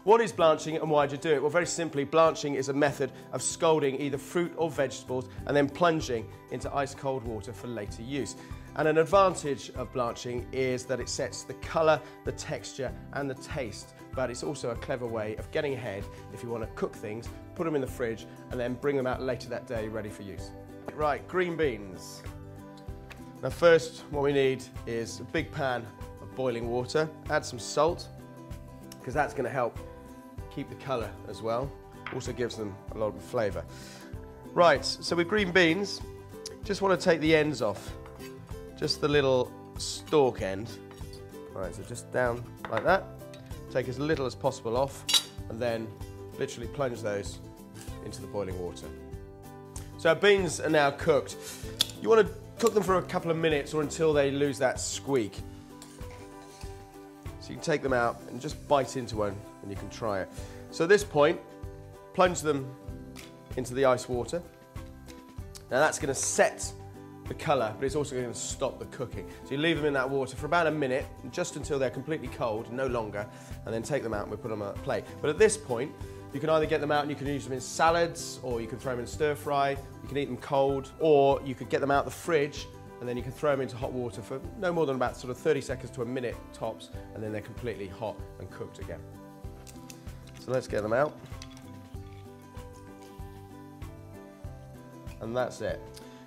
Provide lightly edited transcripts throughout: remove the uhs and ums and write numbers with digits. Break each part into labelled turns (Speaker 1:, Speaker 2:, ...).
Speaker 1: What is blanching and why do you do it? Well, very simply, blanching is a method of scalding either fruit or vegetables and then plunging into ice cold water for later use. And an advantage of blanching is that it sets the colour, the texture and the taste, but it's also a clever way of getting ahead if you want to cook things, put them in the fridge and then bring them out later that day ready for use. Right, green beans. Now first what we need is a big pan of boiling water. Add some salt because that's going to help keep the colour as well. Also gives them a lot of flavour. Right, so with green beans, just want to take the ends off. Just the little stalk end. All right, so just down like that. Take as little as possible off and then literally plunge those into the boiling water. So our beans are now cooked. You want to cook them for a couple of minutes or until they lose that squeak. So you can take them out and just bite into one and you can try it. So at this point, plunge them into the ice water. Now that's going to set the colour, but it's also going to stop the cooking. So you leave them in that water for about a minute, just until they're completely cold, no longer, and then take them out and we put them on a plate. But at this point, you can either get them out and you can use them in salads, or you can throw them in stir fry, you can eat them cold, or you could get them out the fridge and then you can throw them into hot water for no more than about sort of 30 seconds to a minute tops, and then they're completely hot and cooked again. So let's get them out. And that's it.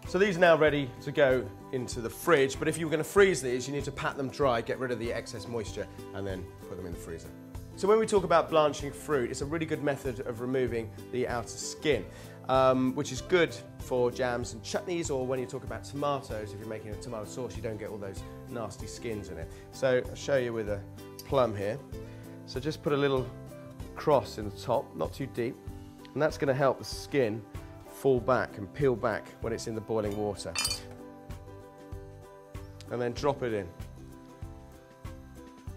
Speaker 1: So these are now ready to go into the fridge, but if you were going to freeze these, you need to pat them dry, get rid of the excess moisture, and then put them in the freezer. So when we talk about blanching fruit, it's a really good method of removing the outer skin, which is good for jams and chutneys, or when you talk about tomatoes, if you're making a tomato sauce, you don't get all those nasty skins in it. So I'll show you with a plum here. So just put a little cross in the top, not too deep, and that's going to help the skin fall back and peel back when it's in the boiling water. And then drop it in.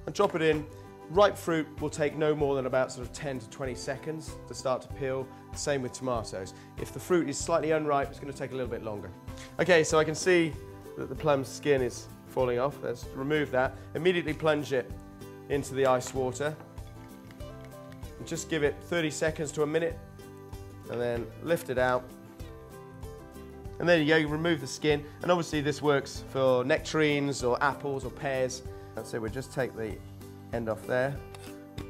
Speaker 1: And drop it in. Ripe fruit will take no more than about sort of 10 to 20 seconds to start to peel. Same with tomatoes. If the fruit is slightly unripe, it's going to take a little bit longer. Okay, so I can see that the plum's skin is falling off. Let's remove that. Immediately plunge it into the ice water. And just give it 30 seconds to a minute. And then lift it out. And there you go, you remove the skin. And obviously this works for nectarines or apples or pears. And so we'll just take the end off there. And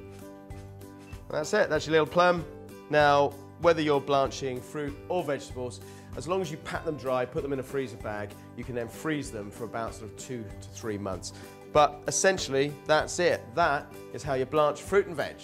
Speaker 1: that's it, that's your little plum. Now, whether you're blanching fruit or vegetables, as long as you pat them dry, put them in a freezer bag, you can then freeze them for about sort of 2 to 3 months. But essentially, that's it. That is how you blanch fruit and veg.